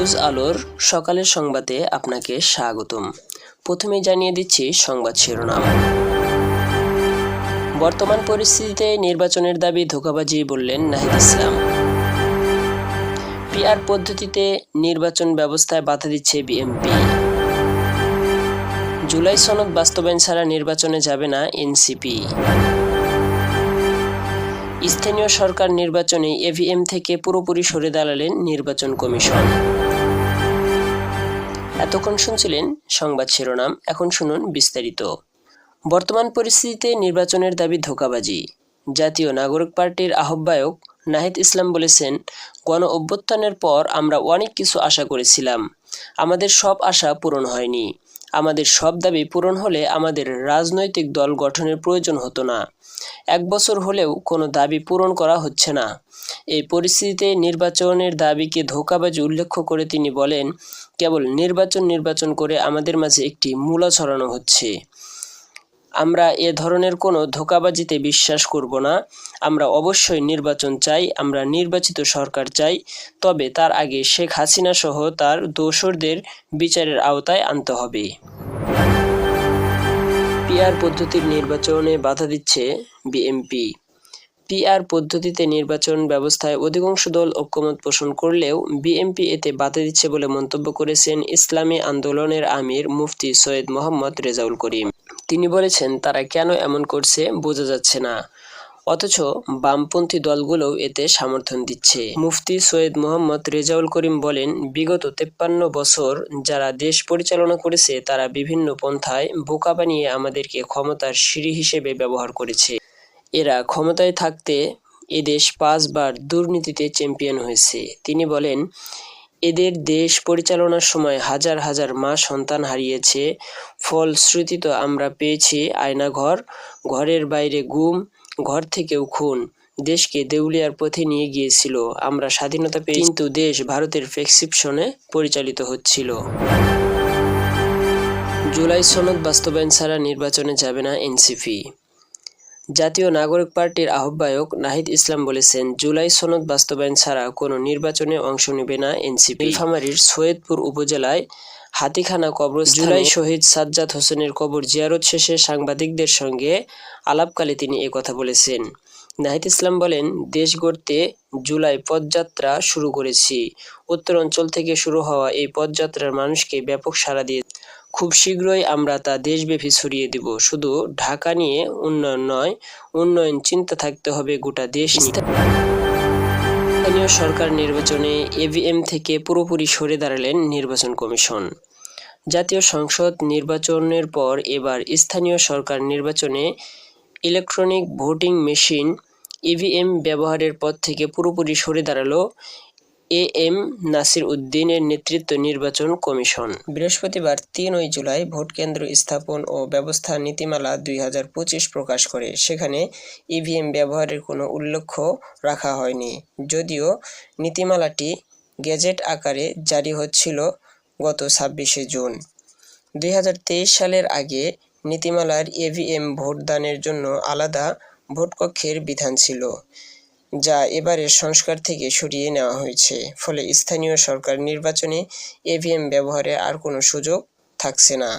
News আলোর সকালের সংবাদে আপনাকে স্বাগতম। প্রথমেই জানিয়ে দিচ্ছি সংবাদ শিরোনাম। বর্তমান পরিস্থিতিতে নির্বাচনের দাবি ধোঁকাবাজি বললেন নাহিদ ইসলাম। পিআর পদ্ধতিতে নির্বাচন ব্যবস্থায় বাধা দিচ্ছে বিএনপি। জুলাই সনদ বাস্তবায়ন ছাড়া নির্বাচনে যাবে না এনসিপি। স্থানীয় সরকার নির্বাচনে ইভিএম থেকে পুরোপুরি সরে দাঁড়ালেন নির্বাচন কমিশন। এতক্ষণ শুনছিলেন সংবাদ শিরোনাম, এখন শুনুন বিস্তারিত। বর্তমান পরিস্থিতিতে নির্বাচনের দাবি ধোঁকাবাজি। জাতীয় নাগরিক পার্টির আহ্বায়ক নাহিদ ইসলাম বলেছেন, গণ অভ্যুত্থানের পর আমরা অনেক কিছু আশা করেছিলাম। আমাদের সব আশা পূরণ হয়নি। আমাদের সব দাবি পূরণ হলে আমাদের রাজনৈতিক দল গঠনের প্রয়োজন হতো না। 1 বছর হলেও কোনো দাবি পূরণ করা হচ্ছে না। এই পরিস্থিতিতে নির্বাচনের দাবিকে ধোঁকাবাজি উল্লেখ করে তিনি বলেন, কেবল নির্বাচন করে আমাদের মাঝে একটি মূলা ছড়ানো হচ্ছে। আমরা এ ধরনের কোনো ধোঁকাবাজিতে বিশ্বাস করব না। আমরা অবশ্যই নির্বাচন চাই, আমরা নির্বাচিত সরকার চাই, তবে তার আগে শেখ হাসিনা সহ তার দোসরদের বিচারের আওতায় আনতে হবে। পিআর পদ্ধতির নির্বাচনে বাধা দিচ্ছে বিএনপি। পিআর পদ্ধতিতে নির্বাচন ব্যবস্থায় অধিকাংশ দল ঐক্যমত পোষণ করলেও বিএনপি এতে বাধা দিচ্ছে বলে মন্তব্য করেছেন ইসলামী আন্দোলনের আমির মুফতি সৈয়দ মোহাম্মদ রেজাউল করিম। তিনি বলেছেন, তারা কেন এমন করছে বোঝা যাচ্ছে না, অথচ বামপন্থী দলগুলোও এতে সমর্থন দিচ্ছে। মুফতি সৈয়দ মোহাম্মদ রেজাউল করিম বলেন, বিগত 53 বছর যারা দেশ পরিচালনা করেছে তারা বিভিন্ন পন্থায় বোকা বানিয়ে আমাদেরকে ক্ষমতার সিঁড়ি হিসেবে ব্যবহার করেছে। এরা ক্ষমতায় থাকতে এদেশ 5 বার দুর্নীতিতে চ্যাম্পিয়ন হয়েছে। তিনি বলেন, এদের দেশ পরিচালনার সময় হাজার হাজার মা সন্তান হারিয়েছে। ফলশ্রুতিতে আমরা পেয়েছি আয়নাঘর, ঘরের বাইরে গুম, ঘর থেকেও খুন। দেশকে দেউলিয়ার পথে নিয়ে গিয়েছিল। আমরা স্বাধীনতা পেয়ে, কিন্তু দেশ ভারতের প্রেসক্রিপশনে পরিচালিত হচ্ছিল। জুলাই সনদ বাস্তবায়ন ছাড়া নির্বাচনে যাবে না এনসিপি। জাতীয় নাগরিক পার্টির আহ্বায়ক নাহিদ ইসলাম বলেছেন, জুলাই সনদ বাস্তবায়ন ছাড়া কোনো নির্বাচনে অংশ নেবে না এনসিপি। নীলফামারীর সৈয়দপুর উপজেলায় হাতিখানা কবরস্থানে জুলাই শহীদ সাজ্জাদ হোসেনের কবর জিয়ারত শেষে সাংবাদিকদের সঙ্গে আলাপকালে তিনি কথা বলেছেন। নাহিদ ইসলাম বলেন, দেশ গড়তে জুলাই পদযাত্রা শুরু করেছি। উত্তর অঞ্চল থেকে শুরু হওয়া এই পদযাত্রার মানুষকে ব্যাপক সাড়া দিয়ে খুব শীঘ্রই আমরা তা দেশব্যাপী ছড়িয়ে দেব। শুধু ঢাকা নিয়ে উন্নয়ন নয়, উন্নয়ন চিন্তা থাকতে হবে গোটা দেশ নিয়ে। স্থানীয় সরকার নির্বাচনে ইভিএম থেকে পুরোপুরি সরে দাঁড়ালেন নির্বাচন কমিশন। জাতীয় সংসদ নির্বাচনের পর এবার স্থানীয় সরকার নির্বাচনে ইলেকট্রনিক ভোটিং মেশিন ইভিএম ব্যবহারের পর থেকে পুরোপুরি সরে দাঁড়ালো এএম নাসির উদ্দিনের নেতৃত্ব নির্বাচন কমিশন। বৃহস্পতিবার 3 জুলাই ভোট কেন্দ্র স্থাপন ও ব্যবস্থা নীতিমালা 2025 প্রকাশ করে। সেখানে ইভিএম ব্যবহারের কোনো উল্লেখ রাখা হয়নি, যদিও নীতিমালাটি গেজেট আকারে জারি হচ্ছিল গত 26 জুন। 2023 সালের আগে নীতিমালার ইভিএম ভোটদানের জন্য আলাদা ভোটকক্ষের বিধান ছিল, যা এবারের সংস্কার থেকে সরিয়ে নেওয়া হয়েছে। ফলে স্থানীয় সরকার নির্বাচনে ইভিএম ব্যবহারে আর কোনো সুযোগ থাকছে না।